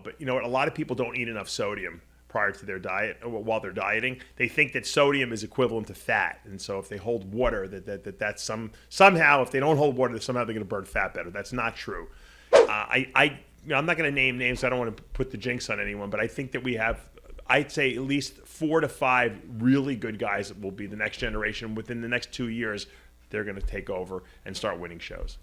But you know what? A lot of people don't eat enough sodium prior to their diet or while they're dieting. They think that sodium is equivalent to fat, and so if they hold water, that's somehow if they don't hold water, somehow they're going to burn fat better. That's not true. I'm not going to name names. I don't want to put the jinx on anyone, but I think that we have, I'd say, at least 4 to 5 really good guys that will be the next generation. Within the next 2 years, they're going to take over and start winning shows.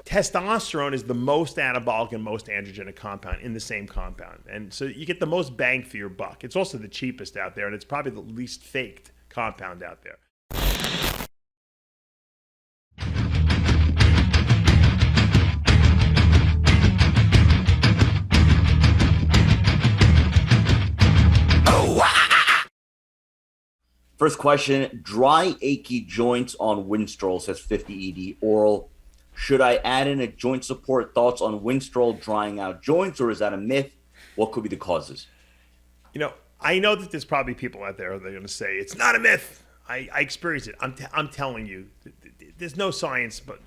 Testosterone is the most anabolic and most androgenic compound in the same compound. And so you get the most bang for your buck. It's also the cheapest out there, and it's probably the least faked compound out there. First question, dry, achy joints on Winstrol, says 50 ED, oral. Should I add in a joint support? Thoughts on Winstrol drying out joints, or is that a myth? What could be the causes? You know, I know that there's probably people out there that are going to say, it's not a myth. I experienced it. I'm telling you, there's no science, but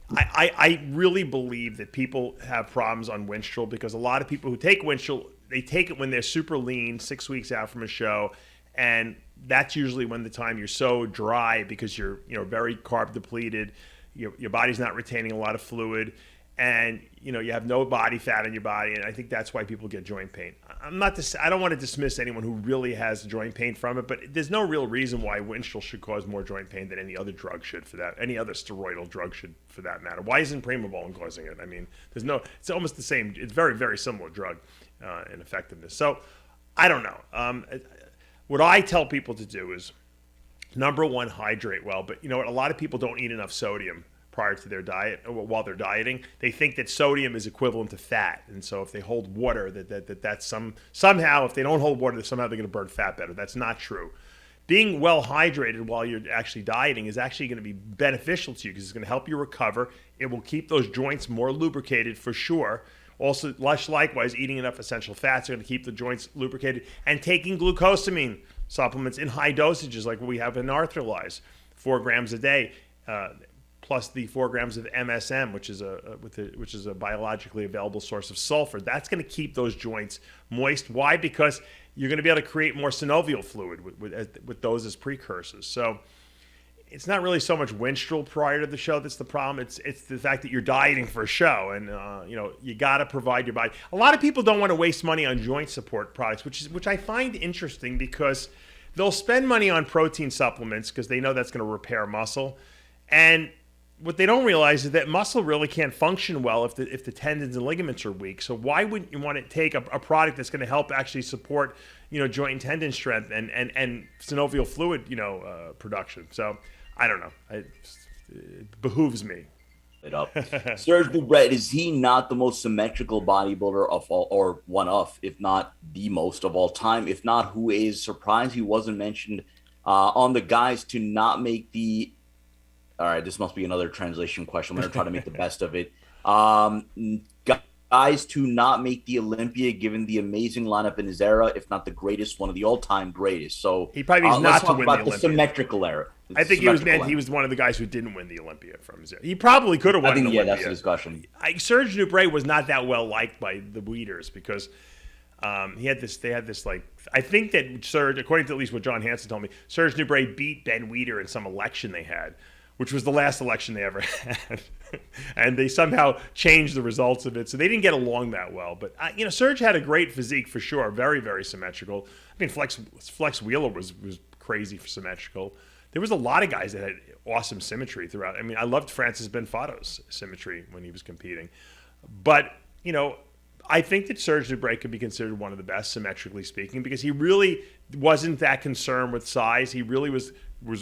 I really believe that people have problems on Winstrol because a lot of people who take Winstrol, they take it when they're super lean, 6 weeks out from a show, and that's usually when the time you're so dry because you're very carb depleted, your body's not retaining a lot of fluid, and you have no body fat in your body, and I think that's why people get joint pain. I don't want to dismiss anyone who really has joint pain from it, but there's no real reason why Winstrol should cause more joint pain than any other drug should any other steroidal drug should for that matter. Why isn't Primobolan causing it? I mean, it's almost the same. It's very, very similar drug in effectiveness. So I don't know. What I tell people to do is, number one, hydrate well. But you know what? A lot of people don't eat enough sodium prior to their diet or while they're dieting. They think that sodium is equivalent to fat, and so if they hold water, that's somehow if they don't hold water, somehow they're going to burn fat better. That's not true. Being well hydrated while you're actually dieting is actually going to be beneficial to you because it's going to help you recover. It will keep those joints more lubricated for sure. Also, likewise, eating enough essential fats are going to keep the joints lubricated. And taking glucosamine supplements in high dosages, like what we have in Arthrolyze, 4 grams a day, plus the 4 grams of MSM, which is a biologically available source of sulfur. That's going to keep those joints moist. Why? Because you're going to be able to create more synovial fluid with those as precursors. So it's not really so much Winstrol prior to the show that's the problem. It's the fact that you're dieting for a show, and you got to provide your body. A lot of people don't want to waste money on joint support products, which I find interesting because they'll spend money on protein supplements because they know that's going to repair muscle, and what they don't realize is that muscle really can't function well if the tendons and ligaments are weak. So why wouldn't you want to take a product that's going to help actually support joint and tendon strength and synovial fluid production? So I don't know. It behooves me. It up. Serge Dubret, is he not the most symmetrical bodybuilder of all, or one of, if not the most of all time? If not, who is? Surprised he wasn't mentioned on the guys to not make the. All right, this must be another translation question. I'm going to try to make the best of it. Guys to not make the Olympia, given the amazing lineup in his era, if not the greatest, one of the all-time greatest. So he probably needs not to win the Olympia. The symmetrical era. I think he was one of the guys who didn't win the Olympia from his era. He probably could have won the Olympia. Yeah, that's the discussion. Serge Dubret was not that well liked by the Weeders because they had this like, I think that Serge, according to at least what John Hansen told me, Serge Dubret beat Ben Weeder in some election they had, which was the last election they ever had. And they somehow changed the results of it. So they didn't get along that well. But, Serge had a great physique for sure. Very, very symmetrical. I mean, Flex Wheeler was crazy for symmetrical. There was a lot of guys that had awesome symmetry throughout. I mean, I loved Francis Benfato's symmetry when he was competing. But, I think that Serge Dubret could be considered one of the best, symmetrically speaking, because he really wasn't that concerned with size. He really was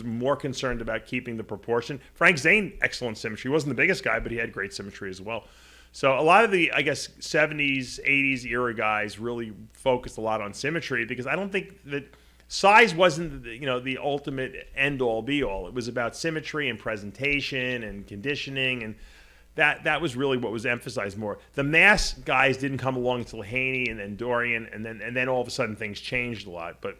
more concerned about keeping the proportion. Frank Zane, excellent symmetry. He wasn't the biggest guy, but he had great symmetry as well. So a lot of the, I guess, 70s, 80s era guys really focused a lot on symmetry because I don't think that size wasn't, the ultimate end-all, be-all. It was about symmetry and presentation and conditioning, and that was really what was emphasized more. The mass guys didn't come along until Haney and then Dorian, and then all of a sudden things changed a lot. But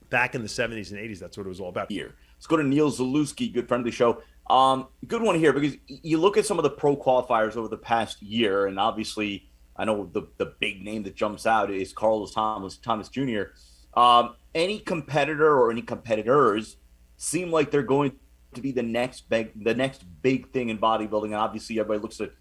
back in the 70s and 80s, that's what it was all about. Here, let's go to Neil Zalewski, good friend of the show. Good one here because you look at some of the pro qualifiers over the past year, and obviously, I know the big name that jumps out is Carlos Thomas Jr. Any competitor or any competitors seem like they're going to be the next big thing in bodybuilding, and obviously everybody looks at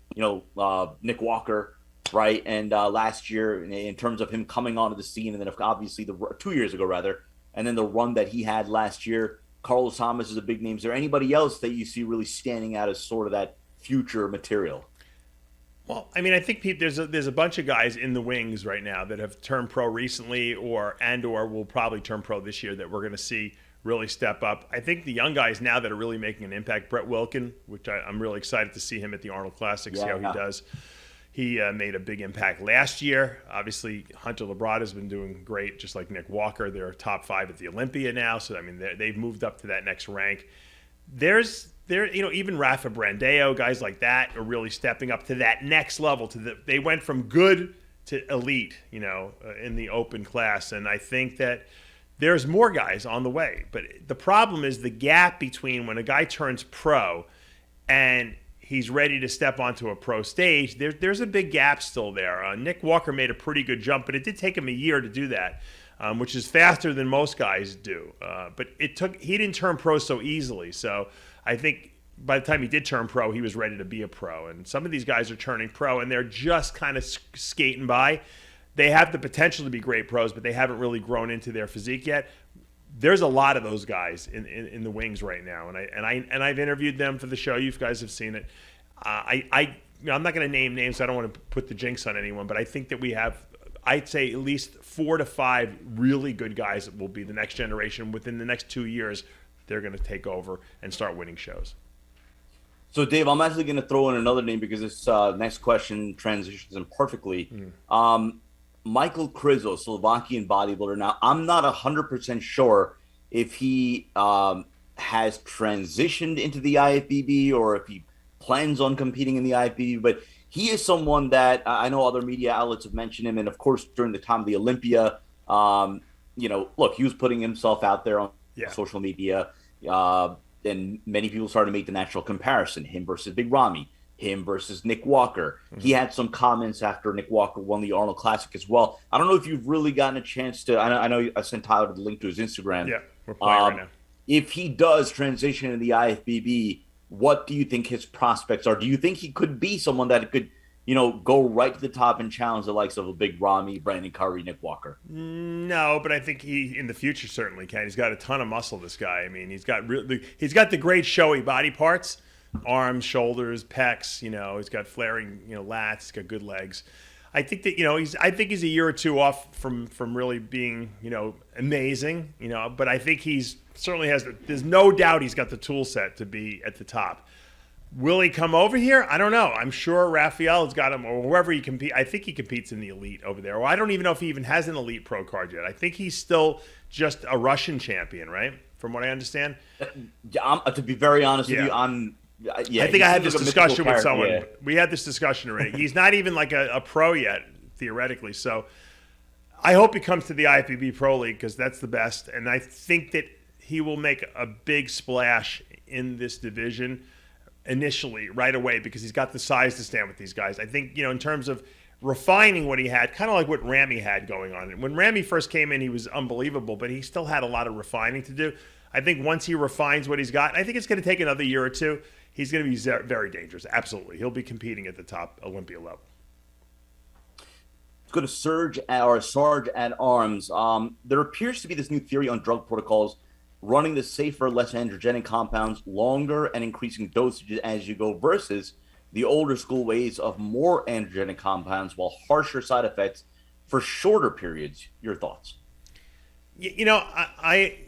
Nick Walker, right? And last year, in terms of him coming onto the scene, and then obviously 2 years ago rather, and then the run that he had last year. Carlos Thomas is a big name. Is there anybody else that you see really standing out as sort of that future material? Well, I mean, I think there's a bunch of guys in the wings right now that have turned pro recently, or will probably turn pro this year that we're going to see really step up. I think the young guys now that are really making an impact. Brett Wilkin, which I'm really excited to see him at the Arnold Classic, see how he does. He made a big impact last year. Obviously, Hunter Labrada has been doing great, just like Nick Walker. They're top 5 at the Olympia now, so I mean they've moved up to that next rank. Even Rafa Brandeo, guys like that are really stepping up to that next level. They went from good to elite, in the open class, and I think that there's more guys on the way. But the problem is the gap between when a guy turns pro and he's ready to step onto a pro stage. There's a big gap still there. Nick Walker made a pretty good jump, but it did take him a year to do that, which is faster than most guys do. But he didn't turn pro so easily. So I think by the time he did turn pro, he was ready to be a pro. And some of these guys are turning pro, and they're just kind of skating by. They have the potential to be great pros, but they haven't really grown into their physique yet. There's a lot of those guys in the wings right now, and I've interviewed them for the show. You guys have seen it. I'm not going to name names. So I don't want to put the jinx on anyone, but I think that we have, I'd say, at least 4 to 5 really good guys that will be the next generation. Within the next 2 years, they're going to take over and start winning shows. So, Dave, I'm actually going to throw in another name because this next question transitions in perfectly. Michael Krizo, Slovakian bodybuilder. Now, I'm not 100% sure if he has transitioned into the IFBB or if he plans on competing in the IFBB, but he is someone that I know other media outlets have mentioned him. And, of course, during the time of the Olympia, look, he was putting himself out there on social media, and many people started to make the natural comparison, him versus Big Ramy, him versus Nick Walker. Mm-hmm. He had some comments after Nick Walker won the Arnold Classic as well. I don't know if you've really gotten a chance to. I know I sent Tyler the link to his Instagram. Yeah, we're playing right now. If he does transition in the IFBB, what do you think his prospects are? Do you think he could be someone that could, go right to the top and challenge the likes of a Big Ramy, Brandon Curry, Nick Walker? No, but I think he in the future certainly can. He's got a ton of muscle. This guy. I mean, he's got the great showy body parts. Arms, shoulders, pecs, he's got flaring, lats, he's got good legs. I think that, he's a year or two off from really being, amazing, but I think he's certainly there's no doubt he's got the tool set to be at the top. Will he come over here? I don't know. I'm sure Raphael has got him, or whoever he competes. I think he competes in the elite over there. Or I don't even know if he even has an elite pro card yet. I think he's still just a Russian champion, right? From what I understand. To be very honest with you, I think I had this discussion with someone. Yeah. We had this discussion already. He's not even like a pro yet, theoretically. So I hope he comes to the IFBB Pro League because that's the best. And I think that he will make a big splash in this division initially, right away, because he's got the size to stand with these guys. I think, in terms of refining what he had, kind of like what Ramy had going on. When Ramy first came in, he was unbelievable, but he still had a lot of refining to do. I think once he refines what he's got, I think it's going to take another year or two. He's going to be very dangerous. Absolutely. He'll be competing at the top Olympia level. Let's go to Sarge at Arms. There appears to be this new theory on drug protocols running the safer, less androgenic compounds longer and increasing dosages as you go versus the older school ways of more androgenic compounds while harsher side effects for shorter periods. Your thoughts? I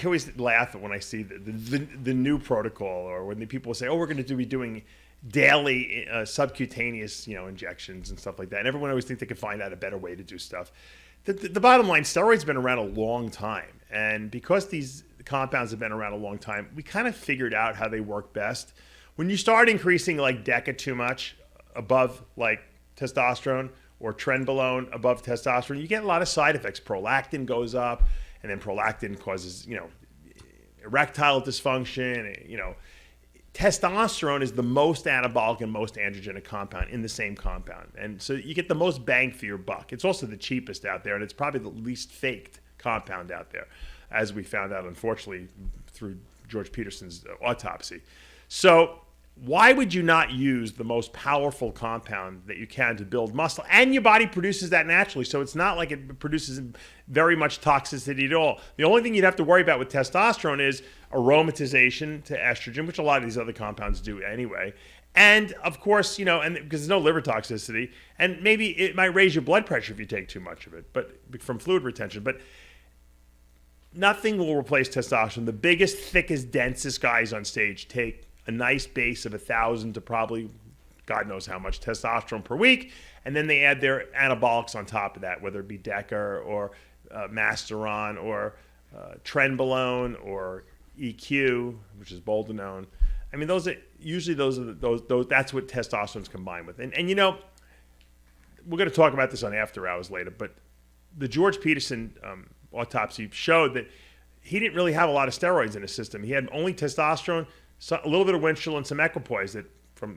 always laugh when I see the new protocol, or when the people say, "Oh, we're going to be doing daily subcutaneous, injections and stuff like that." And everyone always thinks they can find out a better way to do stuff. The bottom line, steroids have been around a long time, and because these compounds have been around a long time, we kind of figured out how they work best. When you start increasing like DECA too much above like testosterone, or trenbolone above testosterone, you get a lot of side effects. Prolactin goes up. And then prolactin causes, erectile dysfunction. testosterone is the most anabolic and most androgenic compound in the same compound. And so you get the most bang for your buck. It's also the cheapest out there, and it's probably the least faked compound out there, as we found out, unfortunately, through George Peterson's autopsy. So why would you not use the most powerful compound that you can to build muscle? And your body produces that naturally, so it's not like it produces very much toxicity at all. The only thing you'd have to worry about with testosterone is aromatization to estrogen, which a lot of these other compounds do anyway. And of course, and because there's no liver toxicity, and maybe it might raise your blood pressure if you take too much of it, but from fluid retention. But nothing will replace testosterone. The biggest, thickest, densest guys on stage take a nice base of 1,000 to probably God knows how much testosterone per week, and then they add their anabolics on top of that, whether it be Deca or Masteron or Trenbolone or EQ, which is Boldenone. I mean, those that's what testosterone's combined with. And we're going to talk about this on After Hours later, but the George Peterson autopsy showed that he didn't really have a lot of steroids in his system. He had only testosterone, a little bit of Winstrol, and some equipoise that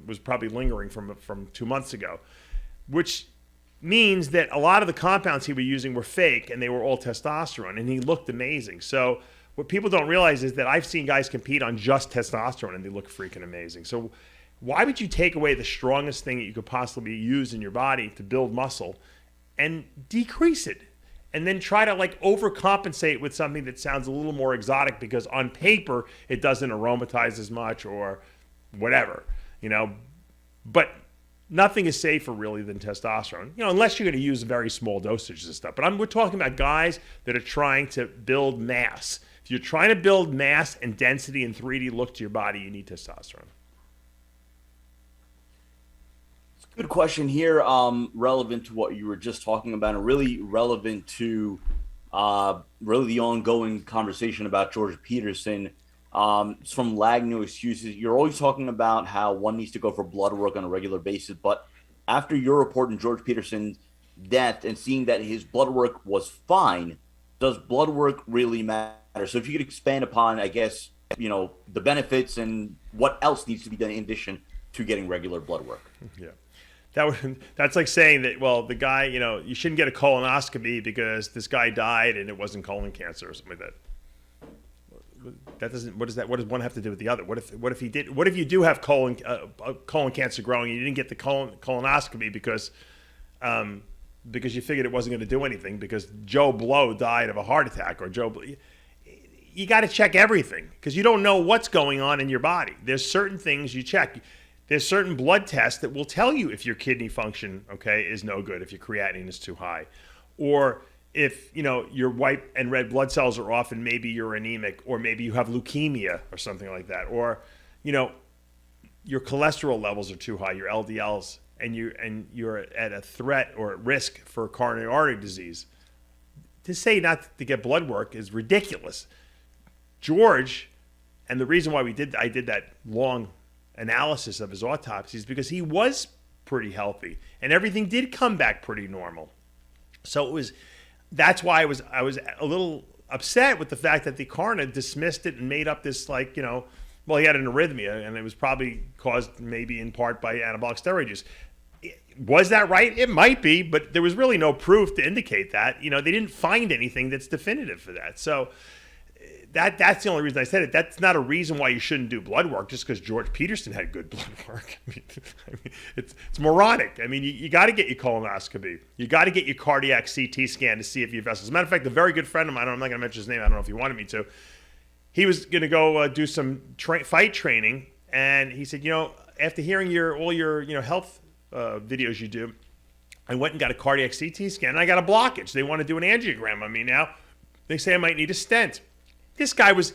was probably lingering from 2 months ago, which means that a lot of the compounds he was using were fake, and they were all testosterone, and he looked amazing. So what people don't realize is that I've seen guys compete on just testosterone, and they look freaking amazing. So why would you take away the strongest thing that you could possibly use in your body to build muscle and decrease it? And then try to overcompensate with something that sounds a little more exotic because on paper it doesn't aromatize as much or whatever, But nothing is safer really than testosterone, unless you're going to use very small dosages of stuff. But we're talking about guys that are trying to build mass. If you're trying to build mass and density and 3D look to your body, you need testosterone. Good question here, relevant to what you were just talking about, and really relevant to really the ongoing conversation about George Peterson. It's from Lag No Excuses. You're always talking about how one needs to go for blood work on a regular basis, but after your report on George Peterson's death and seeing that his blood work was fine, does blood work really matter? So if you could expand upon, I guess, the benefits and what else needs to be done in addition to getting regular blood work. Yeah. That's like saying that, well, the guy, you shouldn't get a colonoscopy because this guy died and it wasn't colon cancer or something like that. That doesn't. What does one have to do with the other? What if he did? What if you do have colon cancer growing and you didn't get the colonoscopy because you figured it wasn't going to do anything because Joe Blow died of a heart attack or Joe Blow. You got to check everything because you don't know what's going on in your body. There's certain things you check. There's certain blood tests that will tell you if your kidney function, is no good, if your creatinine is too high, or if, your white and red blood cells are off and maybe you're anemic, or maybe you have leukemia or something like that, or, your cholesterol levels are too high, your LDLs, and you're at a threat or at risk for coronary artery disease. To say not to get blood work is ridiculous. George, and the reason why I did that long analysis of his autopsies because he was pretty healthy and everything did come back pretty normal. So that's why I was a little upset with the fact that the coroner dismissed it and made up this he had an arrhythmia and it was probably caused maybe in part by anabolic steroid use. Was that right? It might be, but there was really no proof to indicate that. They didn't find anything that's definitive for that. So that's the only reason I said it. That's not a reason why you shouldn't do blood work just because George Peterson had good blood work. I mean, it's moronic. I mean, you got to get your colonoscopy. You got to get your cardiac CT scan to see if you have vessels. As a matter of fact, a very good friend of mine, I'm not going to mention his name, I don't know if he wanted me to, he was going to go do some fight training, and he said, after hearing all your health videos you do, I went and got a cardiac CT scan, and I got a blockage. They want to do an angiogram on me now. They say I might need a stent. This guy was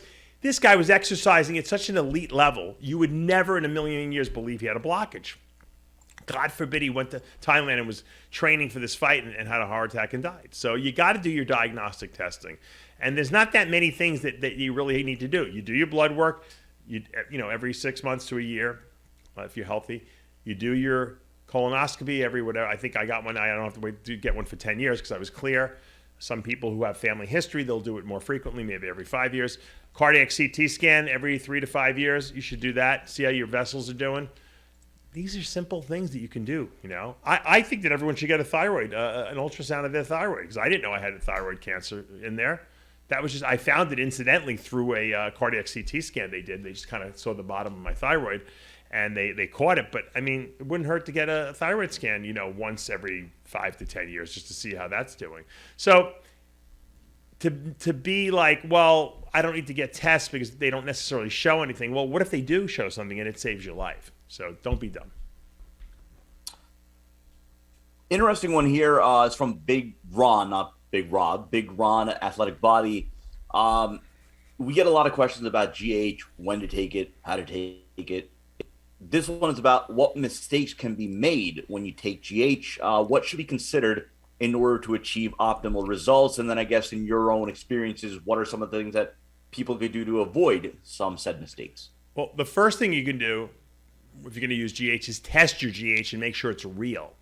exercising at such an elite level, you would never in a million years believe he had a blockage. God forbid he went to Thailand and was training for this fight and had a heart attack and died. So you got to do your diagnostic testing. And there's not that many things that you really need to do. You do your blood work, every 6 months to a year, if you're healthy. You do your colonoscopy every whatever. I think I got one. I don't have to wait to get one for 10 years because I was clear. Some people who have family history, they'll do it more frequently, maybe every 5 years. Cardiac CT scan every 3 to 5 years. You should do that. See how your vessels are doing. These are simple things that you can do. I think that everyone should get a thyroid, an ultrasound of their thyroid, because I didn't know I had a thyroid cancer in there. That was just, I found it incidentally through a cardiac CT scan they did. They just kind of saw the bottom of my thyroid and they caught it. But I mean, it wouldn't hurt to get a thyroid scan, once every 5 to 10 years just to see how that's doing. So to be like, well, I don't need to get tests because they don't necessarily show anything. Well, what if they do show something and it saves your life? So don't be dumb. Interesting one here is from Big Ron, not Big Rob, Big Ron Athletic Body. We get a lot of questions about GH, when to take it, how to take it. This one is about what mistakes can be made when you take GH. What should be considered in order to achieve optimal results? And then I guess in your own experiences, what are some of the things that people could do to avoid some said mistakes? Well, the first thing you can do if you're going to use GH is test your GH and make sure it's real.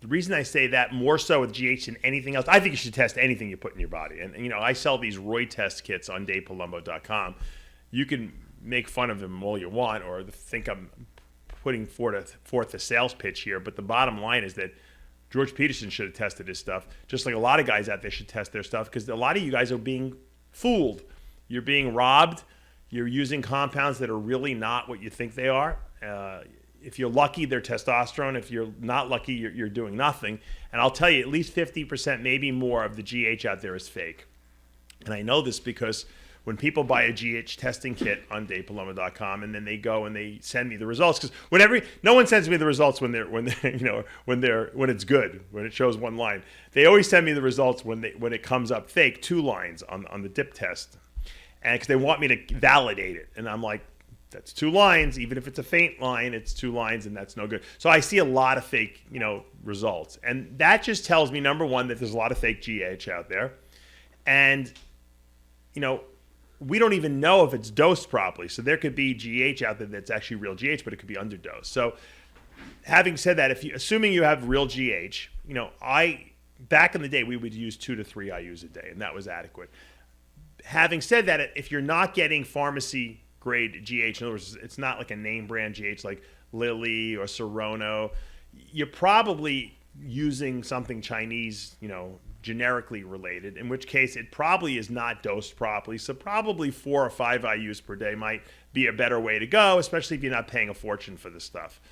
The reason I say that more so with GH than anything else, I think you should test anything you put in your body. And I sell these Roy test kits on DavePalumbo.com. You can make fun of them all you want or think I'm putting forth a sales pitch here, but the bottom line is that George Peterson should have tested his stuff, just like a lot of guys out there should test their stuff, because a lot of you guys are being fooled. You're being robbed. You're using compounds that are really not what you think they are. If you're lucky, they're testosterone. If you're not lucky, you're doing nothing. And I'll tell you, at least 50%, maybe more of the GH out there is fake. And I know this because when people buy a GH testing kit on DavePalumbo.com and then they go and they send me the results, because no one sends me the results when it's good, when it shows one line. They always send me the results when it comes up fake, 2 lines on the dip test, and because they want me to validate it. And I'm like, that's 2 lines. Even if it's a faint line, it's 2 lines, and that's no good. So I see a lot of fake, results, and that just tells me, number one, that there's a lot of fake GH out there, and we don't even know if it's dosed properly. So there could be GH out there that's actually real GH, but it could be underdosed. So having said that, assuming you have real GH, back in the day we would use 2 to 3 IUs a day, and that was adequate. Having said that, if you're not getting pharmacy grade GH, in other words, it's not like a name brand GH like Lilly or Serono, you're probably using something Chinese, generically related, in which case it probably is not dosed properly. So probably 4 or 5 IUs per day might be a better way to go, especially if you're not paying a fortune for this stuff.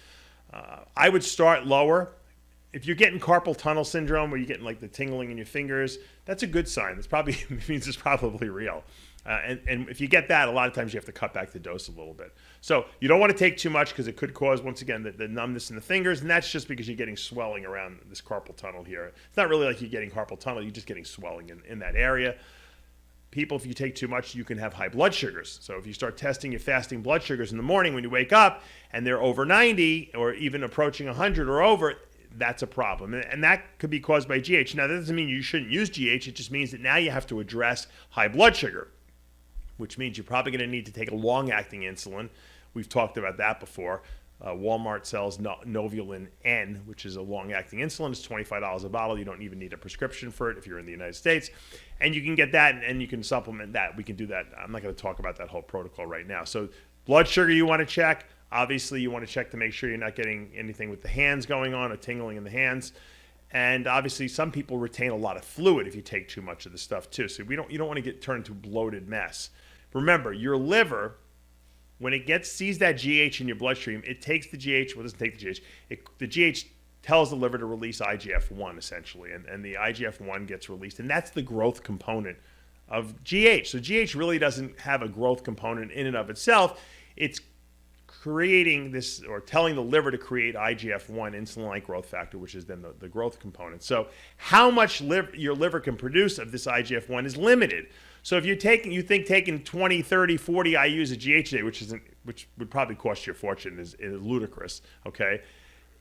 I would start lower. If you're getting carpal tunnel syndrome, where you're getting like the tingling in your fingers, that's a good sign. That's probably means it's probably real. And if you get that, a lot of times you have to cut back the dose a little bit. So you don't want to take too much because it could cause, once again, the numbness in the fingers. And that's just because you're getting swelling around this carpal tunnel here. It's not really like you're getting carpal tunnel. You're just getting swelling in that area. People, if you take too much, you can have high blood sugars. So if you start testing your fasting blood sugars in the morning when you wake up and they're over 90 or even approaching 100 or over, that's a problem. And that could be caused by GH. Now, that doesn't mean you shouldn't use GH. It just means that now you have to address high blood sugar, which means you're probably going to need to take a long-acting insulin. We've talked about that before. Walmart sells Novulin N, which is a long-acting insulin. It's $25 a bottle. You don't even need a prescription for it if you're in the United States. And you can get that, and you can supplement that. We can do that. I'm not going to talk about that whole protocol right now. So blood sugar you want to check. Obviously, you want to check to make sure you're not getting anything with the hands going on or tingling in the hands. And obviously, some people retain a lot of fluid if you take too much of the stuff too. So you don't want to get turned into a bloated mess. Remember, your liver, when it sees that GH in your bloodstream, it takes the GH. Well, it doesn't take the GH. The GH tells the liver to release IGF-1 essentially, and the IGF-1 gets released, and that's the growth component of GH. So GH really doesn't have a growth component in and of itself. It's creating this, or telling the liver to create IGF-1, insulin-like growth factor, which is then the growth component. So how much your liver can produce of this IGF-1 is limited. So if you think taking 20, 30, 40 IUs of GH a day, which would probably cost you a fortune, is ludicrous, okay?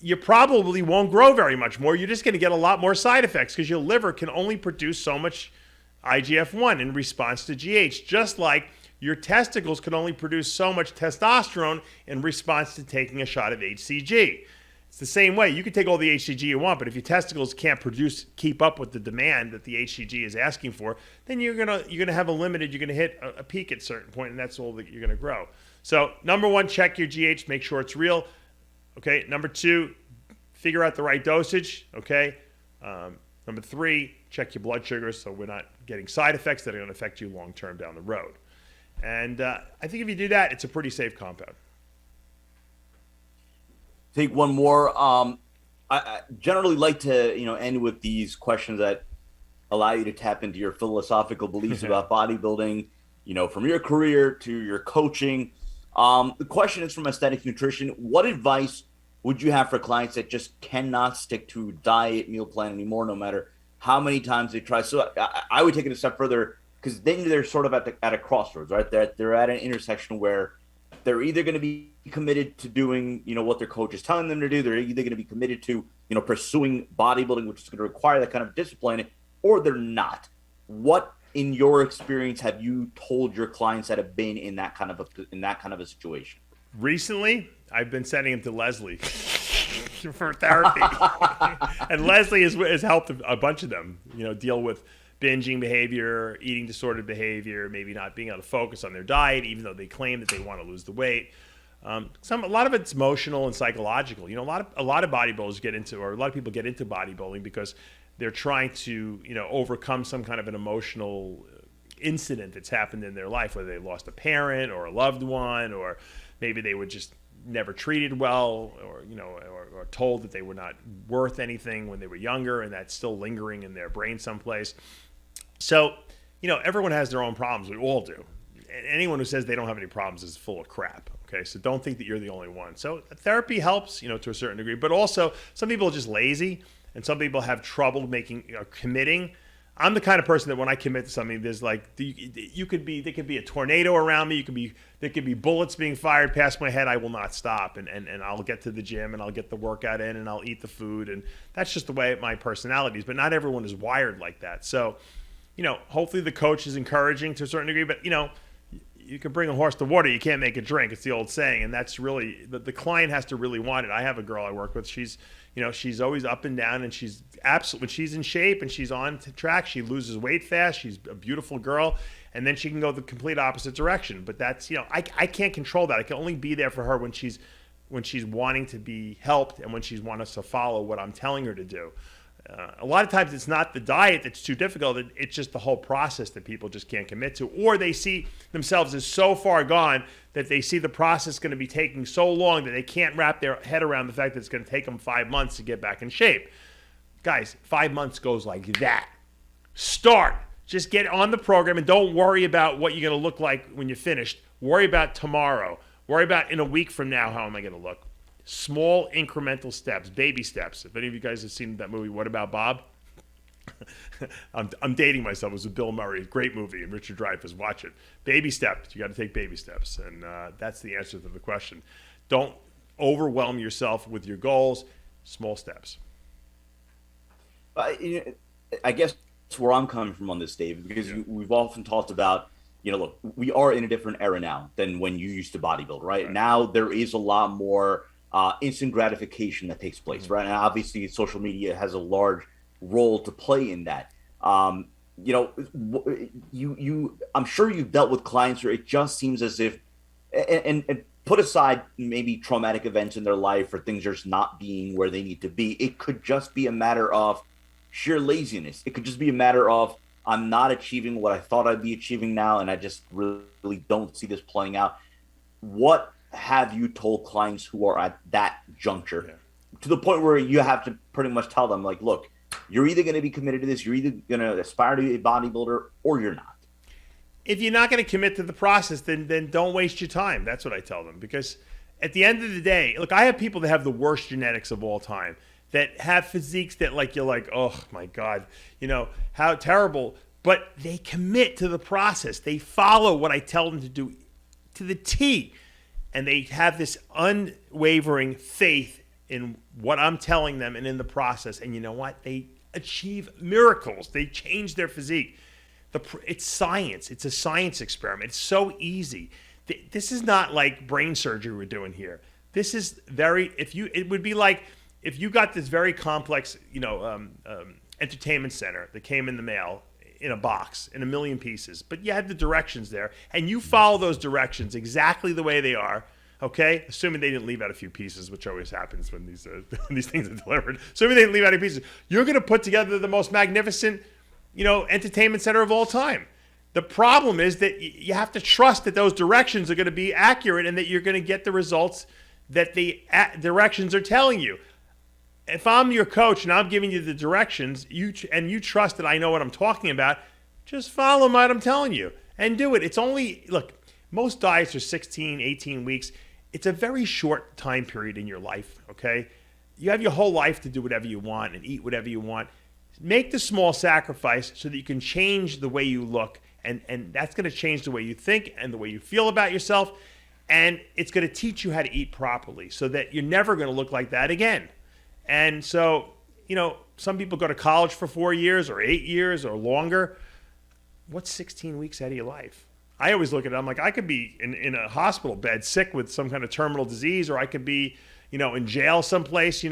You probably won't grow very much more. You're just going to get a lot more side effects because your liver can only produce so much IGF-1 in response to GH, just like your testicles can only produce so much testosterone in response to taking a shot of HCG. It's the same way. You can take all the HCG you want, but if your testicles can't keep up with the demand that the HCG is asking for, then you're gonna have you're gonna hit a peak at a certain point, and that's all that you're gonna grow. So number one, check your GH, make sure it's real. Okay. Number two, figure out the right dosage. Okay. Number three, check your blood sugar so we're not getting side effects that are going to affect you long term down the road. And I think if you do that, it's a pretty safe compound. Take one more. I generally like to end with these questions that allow you to tap into your philosophical beliefs about bodybuilding. From your career to your coaching. The question is from Aesthetic Nutrition. What advice would you have for clients that just cannot stick to diet, meal plan anymore, no matter how many times they try? So I would take it a step further, because then they're sort of at a crossroads, right? They're at an intersection where they're either going to be committed to doing, what their coach is telling them to do. They're either going to be committed to, pursuing bodybuilding, which is going to require that kind of discipline, or they're not. What, in your experience, have you told your clients that have been in that kind of a situation? Recently, I've been sending him to Leslie for therapy, and Leslie has helped a bunch of them, deal with binging behavior, eating disordered behavior, maybe not being able to focus on their diet, even though they claim that they want to lose the weight. A lot of it's emotional and psychological. A lot of bodybuilders get into, or a lot of people get into bodybuilding because they're trying to, overcome some kind of an emotional incident that's happened in their life, whether they lost a parent or a loved one, or maybe they were just never treated well, or or told that they were not worth anything when they were younger, and that's still lingering in their brain someplace. So, everyone has their own problems. We all do. And anyone who says they don't have any problems is full of crap. Okay, so don't think that you're the only one. So therapy helps, to a certain degree, but also some people are just lazy, and some people have trouble committing. I'm the kind of person that when I commit to something, there's there could be a tornado around me. There could be bullets being fired past my head. I will not stop, and I'll get to the gym, and I'll get the workout in, and I'll eat the food, and that's just the way my personality is. But not everyone is wired like that. So, hopefully the coach is encouraging to a certain degree. But you can bring a horse to water, you can't make it drink. It's the old saying, and that's really the client has to really want it. I have a girl I work with. She's always up and down, and she's absolutely, when she's in shape and she's on track, she loses weight fast. She's a beautiful girl, and then she can go the complete opposite direction. But that's, I can't control that. I can only be there for her when she's wanting to be helped, and when she's wanting us to follow what I'm telling her to do. A lot of times it's not the diet that's too difficult. It's just the whole process that people just can't commit to, or they see themselves as so far gone that they see the process going to be taking so long that they can't wrap their head around the fact that it's going to take them 5 months to get back in shape. Guys, 5 months goes like that. Start. Just get on the program and don't worry about what you're going to look like when you're finished. Worry about tomorrow. Worry about in a week from now, how am I going to look? Small incremental steps, baby steps. If any of you guys have seen that movie, What About Bob? I'm dating myself. It was with Bill Murray. Great movie, and Richard Dreyfuss. Watch it. Baby steps. You got to take baby steps, and that's the answer to the question. Don't overwhelm yourself with your goals. Small steps. I guess that's where I'm coming from on this, Dave, because we've often talked about, look, we are in a different era now than when you used to bodybuild, right? Now there is a lot more instant gratification that takes place, right? And obviously social media has a large role to play in that. I'm sure you've dealt with clients where it just seems as if, and put aside maybe traumatic events in their life or things just not being where they need to be, it could just be a matter of sheer laziness. It could just be a matter of, I'm not achieving what I thought I'd be achieving now, and I just really don't see this playing out. What have you told clients who are at that juncture, to the point where you have to pretty much tell them, like, look, you're either going to be committed to this, you're either going to aspire to be a bodybuilder, or you're not? If you're not going to commit to the process, then don't waste your time. That's what I tell them. Because at the end of the day, look, I have people that have the worst genetics of all time, that have physiques that, like, you're like, oh my God, how terrible. But they commit to the process. They follow what I tell them to do to the T. And they have this unwavering faith in what I'm telling them and in the process. And you know what? They achieve miracles. They change their physique. It's science. It's a science experiment. It's so easy. This is not like brain surgery we're doing here. This is it would be like if you got this very complex, entertainment center that came in the mail in a box in a million pieces, but you had the directions there, and you follow those directions exactly the way they are. Okay, assuming they didn't leave out a few pieces, which always happens when these these things are delivered. Assuming they didn't leave out any pieces, you're going to put together the most magnificent, entertainment center of all time. The problem is that you have to trust that those directions are going to be accurate and that you're going to get the results that the directions are telling you. If I'm your coach and I'm giving you the directions, you trust that I know what I'm talking about, just follow what I'm telling you and do it. It's only, look, most diets are 16, 18 weeks. It's a very short time period in your life, okay? You have your whole life to do whatever you want and eat whatever you want. Make the small sacrifice so that you can change the way you look, and that's going to change the way you think and the way you feel about yourself, and it's going to teach you how to eat properly so that you're never going to look like that again. And so, some people go to college for 4 years or 8 years or longer. What's 16 weeks out of your life? I always look at it, I'm like, I could be in a hospital bed sick with some kind of terminal disease, or I could be, in jail someplace,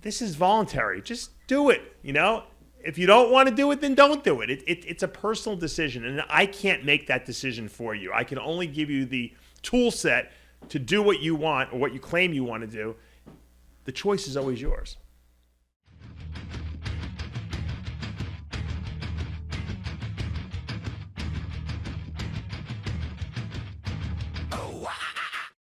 This is voluntary. Just do it, If you don't want to do it, then don't do it. It's a personal decision, and I can't make that decision for you. I can only give you the tool set to do what you want or what you claim you want to do. The choice is always yours.